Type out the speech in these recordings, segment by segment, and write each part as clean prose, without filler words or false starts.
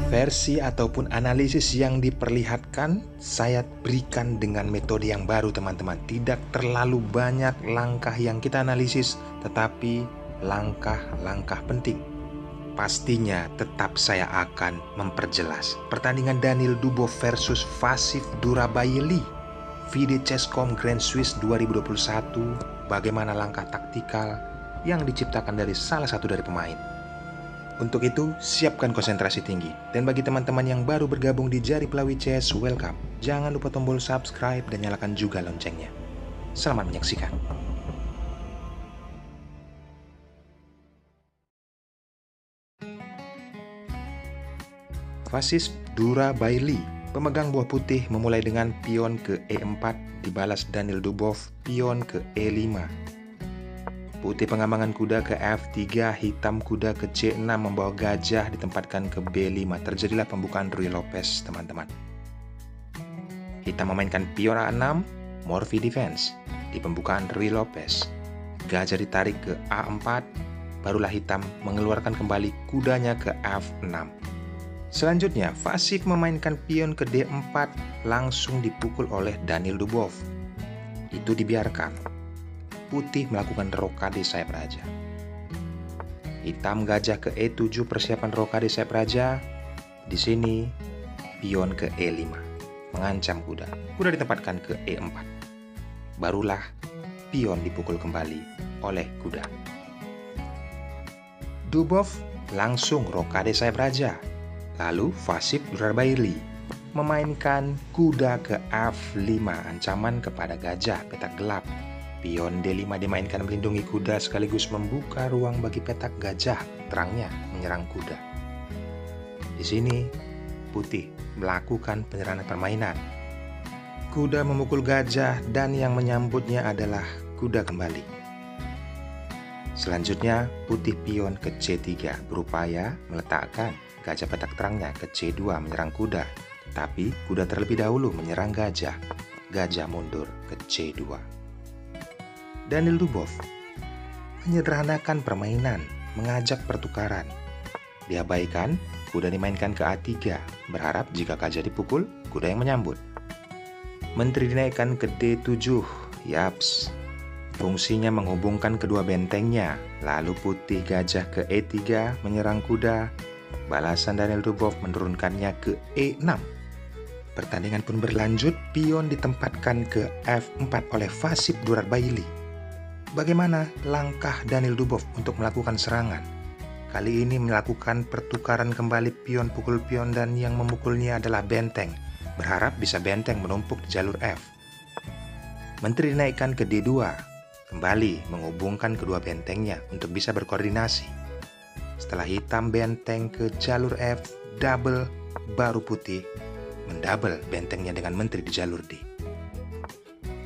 Versi ataupun analisis yang diperlihatkan saya berikan dengan metode yang baru teman-teman. Tidak terlalu banyak langkah yang kita analisis, tetapi langkah-langkah penting. Pastinya tetap saya akan memperjelas. Pertandingan Daniil Dubov versus Vasif Durabayli FIDE Chesscom Grand Swiss 2021. Bagaimana langkah taktikal yang diciptakan dari salah satu dari pemain. Untuk itu, siapkan konsentrasi tinggi. Dan bagi teman-teman yang baru bergabung di Jari Pelawi CS, welcome. Jangan lupa tombol subscribe dan nyalakan juga loncengnya. Selamat menyaksikan. Vasif Durabayli, pemegang buah putih, memulai dengan pion ke E4, dibalas Daniil Dubov pion ke E5. Putih pengambangan kuda ke F3, hitam kuda ke C6, membawa gajah ditempatkan ke B5. Terjadilah pembukaan Ruy Lopez, teman-teman. Hitam memainkan pion A6, Morphy defense. Di pembukaan Ruy Lopez, gajah ditarik ke A4, barulah hitam mengeluarkan kembali kudanya ke F6. Selanjutnya, Vasif memainkan pion ke D4, langsung dipukul oleh Daniil Dubov. Itu dibiarkan. Putih melakukan rokade sayap raja. Hitam gajah ke E7, persiapan rokade sayap raja. Di sini pion ke E5, mengancam kuda. Kuda ditempatkan ke E4. Barulah pion dipukul kembali oleh kuda. Dubov langsung rokade sayap raja. Lalu Vasif Durabayli memainkan kuda ke F5, ancaman kepada gajah, petak gelap. Pion D5 dimainkan melindungi kuda sekaligus membuka ruang bagi petak gajah terangnya menyerang kuda. Di sini, putih melakukan penyerahan permainan. Kuda memukul gajah dan yang menyambutnya adalah kuda kembali. Selanjutnya, putih pion ke C3 berupaya meletakkan gajah petak terangnya ke C2 menyerang kuda. Tapi kuda terlebih dahulu menyerang gajah. Gajah mundur ke C2. Daniil Dubov menyederhanakan permainan, mengajak pertukaran. Diabaikan, kuda dimainkan ke A3, berharap jika gajah dipukul, kuda yang menyambut. Menteri dinaikkan ke D7, yaps. Fungsinya menghubungkan kedua bentengnya, lalu putih gajah ke E3 menyerang kuda. Balasan Daniil Dubov menurunkannya ke E6. Pertandingan pun berlanjut, pion ditempatkan ke F4 oleh Vasif Durabayli. Bagaimana langkah Daniil Dubov untuk melakukan serangan? Kali ini melakukan pertukaran kembali pion pukul pion dan yang memukulnya adalah benteng. Berharap bisa benteng menumpuk di jalur F. Menteri dinaikkan ke D2. Kembali menghubungkan kedua bentengnya untuk bisa berkoordinasi. Setelah hitam benteng ke jalur F, double, baru putih mendouble bentengnya dengan menteri di jalur D.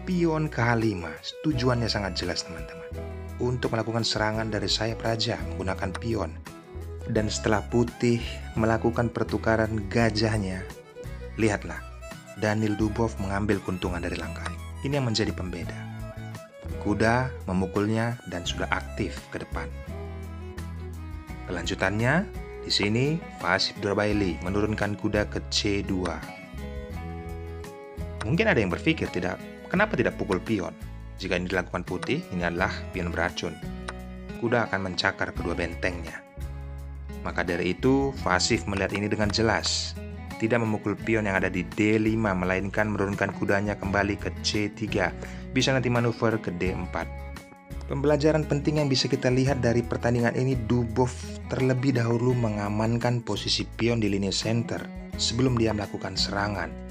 Pion ke H5, tujuannya sangat jelas teman-teman. Untuk melakukan serangan dari sayap raja menggunakan pion. Dan setelah putih melakukan pertukaran gajahnya, lihatlah, Daniil Dubov mengambil keuntungan dari langkah ini. Ini yang menjadi pembeda. Kuda memukulnya dan sudah aktif ke depan. Kelanjutannya, di sini Vasif Durabayli menurunkan kuda ke C2. Mungkin ada yang berpikir kenapa tidak pukul pion? Jika ini dilakukan putih, ini adalah pion beracun. Kuda akan mencakar kedua bentengnya. Maka dari itu, Vasif melihat ini dengan jelas. Tidak memukul pion yang ada di D5, melainkan menurunkan kudanya kembali ke C3. Bisa nanti manuver ke D4. Pembelajaran penting yang bisa kita lihat dari pertandingan ini, Dubov terlebih dahulu mengamankan posisi pion di lini center sebelum dia melakukan serangan.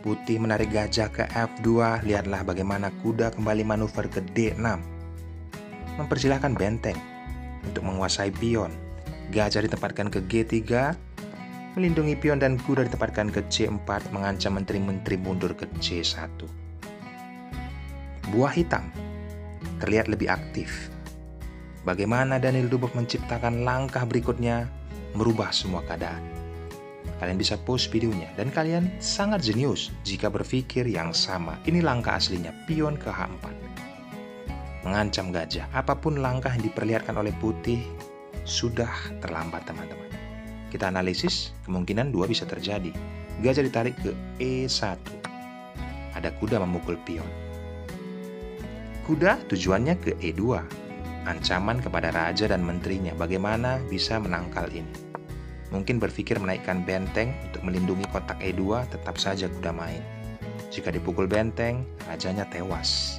Putih menarik gajah ke F2, lihatlah bagaimana kuda kembali manuver ke D6. Mempersilahkan benteng untuk menguasai pion. Gajah ditempatkan ke G3, melindungi pion dan kuda ditempatkan ke C4, mengancam menteri-menteri mundur ke C1. Buah hitam terlihat lebih aktif. Bagaimana Daniil Dubov menciptakan langkah berikutnya, merubah semua keadaan. Kalian bisa post videonya dan kalian sangat jenius jika berpikir yang sama. Ini langkah aslinya, pion ke H4. Mengancam gajah, apapun langkah yang diperlihatkan oleh putih, sudah terlambat teman-teman. Kita analisis, kemungkinan dua bisa terjadi. Gajah ditarik ke E1. Ada kuda memukul pion. Kuda tujuannya ke E2. Ancaman kepada raja dan menterinya, bagaimana bisa menangkal ini? Mungkin berpikir menaikkan benteng untuk melindungi kotak E2, tetap saja kuda main. Jika dipukul benteng, rajanya tewas.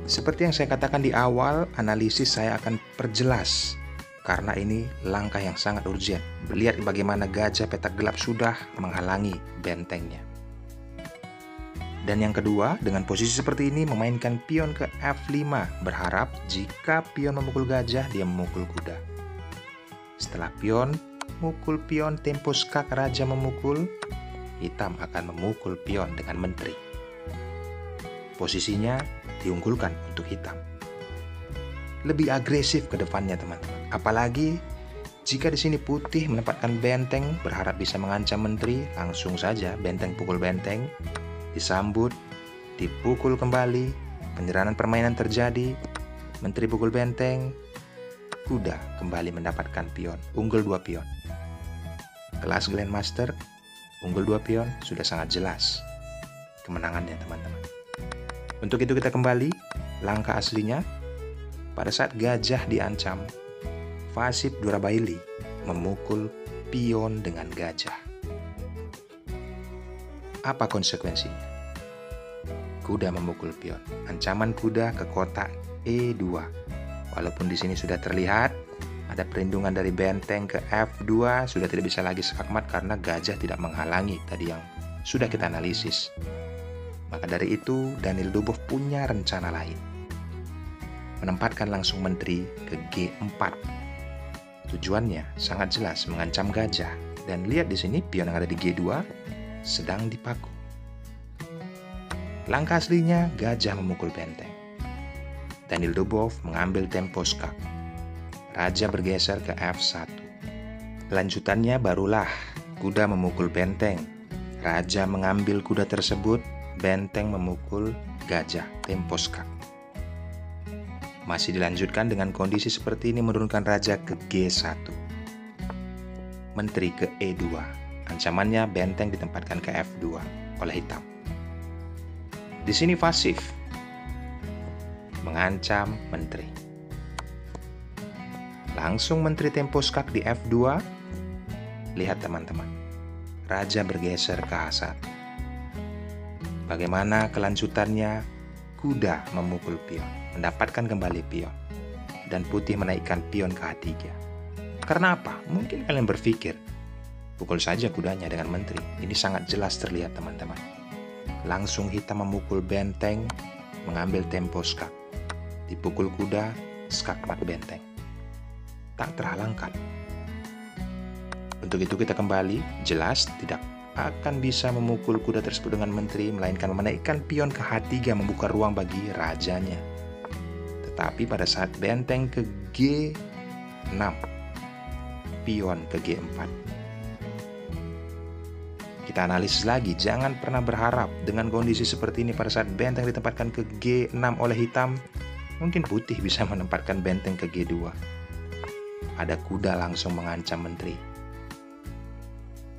Seperti yang saya katakan di awal, analisis saya akan perjelas. Karena ini langkah yang sangat urgent. Lihat bagaimana gajah petak gelap sudah menghalangi bentengnya. Dan yang kedua, dengan posisi seperti ini memainkan pion ke F5, berharap jika pion memukul gajah, dia memukul kuda. Setelah pion memukul pion, tempo skak raja memukul, hitam akan memukul pion dengan menteri. Posisinya diunggulkan untuk hitam. Lebih agresif ke depannya teman-teman. Apalagi jika di sini putih menempatkan benteng, berharap bisa mengancam menteri, langsung saja benteng pukul benteng. Disambut, dipukul kembali, penyerahan permainan terjadi, menteri pukul benteng, kuda kembali mendapatkan pion, unggul 2 pion. Kelas Grandmaster, unggul 2 pion, sudah sangat jelas kemenangannya teman-teman. Untuk itu kita kembali, langkah aslinya, pada saat gajah diancam, Fasib Durabaili memukul pion dengan gajah. Apa konsekuensinya? Kuda memukul pion. Ancaman kuda ke kotak E2. Walaupun di sini sudah terlihat ada perlindungan dari benteng ke F2, sudah tidak bisa lagi skakmat karena gajah tidak menghalangi tadi yang sudah kita analisis. Maka dari itu Daniel Dubov punya rencana lain. Menempatkan langsung menteri ke G4. Tujuannya sangat jelas, mengancam gajah. Dan lihat di sini pion yang ada di G2 sedang dipaku. Langkah aslinya gajah memukul benteng. Daniel Dubov mengambil tempo skak. Raja bergeser ke F1. Lanjutannya barulah kuda memukul benteng. Raja mengambil kuda tersebut, benteng memukul gajah, tempo skak. Masih dilanjutkan dengan kondisi seperti ini, menurunkan raja ke G1. Menteri ke E2. Ancamannya benteng ditempatkan ke F2 oleh hitam. Di sini Fasib mengancam menteri. Langsung menteri tempo skak di F2. Lihat teman-teman, raja bergeser ke H1. Bagaimana kelanjutannya? Kuda memukul pion, mendapatkan kembali pion, dan putih menaikkan pion ke H3. Karena apa? Mungkin kalian berpikir, pukul saja kudanya dengan menteri. Ini sangat jelas terlihat teman-teman. Langsung hitam memukul benteng, mengambil tempo skak. Dipukul kuda, skakmat benteng. Tak terhalangkan. Untuk itu kita kembali, jelas tidak akan bisa memukul kuda tersebut dengan menteri, melainkan menaikkan pion ke H3 membuka ruang bagi rajanya. Tetapi pada saat benteng ke G6, pion ke G4. Kita analisis lagi, jangan pernah berharap dengan kondisi seperti ini pada saat benteng ditempatkan ke G6 oleh hitam, mungkin putih bisa menempatkan benteng ke G2. Ada kuda langsung mengancam menteri.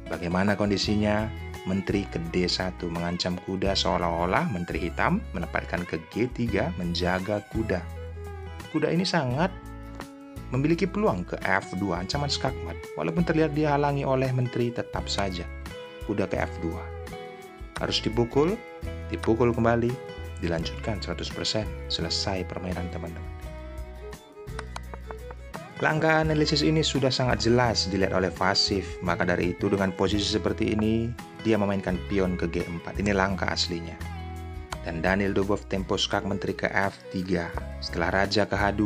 Bagaimana kondisinya? Menteri ke D1 mengancam kuda, seolah-olah menteri hitam menempatkan ke G3 menjaga kuda. Kuda ini sangat memiliki peluang ke F2, ancaman skakmat. Walaupun terlihat dihalangi oleh menteri, tetap saja kuda ke F2. Harus dipukul kembali, dilanjutkan 100%, selesai permainan teman-teman. Langkah analisis ini sudah sangat jelas dilihat oleh Fasib. Maka dari itu dengan posisi seperti ini, dia memainkan pion ke G4. Ini langkah aslinya. Dan Daniel Dubov tempo skak menteri ke F3. Setelah raja ke H2,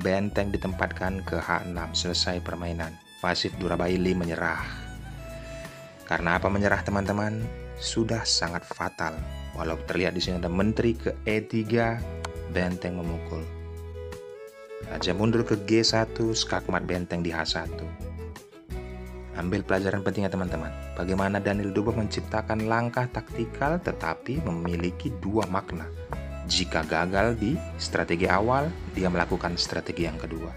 benteng ditempatkan ke H6. Selesai permainan. Fasib Durabaili menyerah. Karena apa menyerah teman-teman? Sudah sangat fatal. Walau terlihat di sini ada menteri ke E3, benteng memukul. Raja mundur ke G1, skakmat benteng di H1. Ambil pelajaran pentingnya teman-teman. Bagaimana Daniel Dubov menciptakan langkah taktikal tetapi memiliki dua makna. Jika gagal di strategi awal, dia melakukan strategi yang kedua.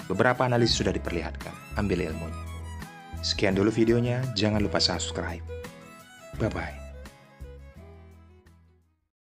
Beberapa analisis sudah diperlihatkan, ambil ilmunya. Sekian dulu videonya, jangan lupa subscribe. Bye-bye.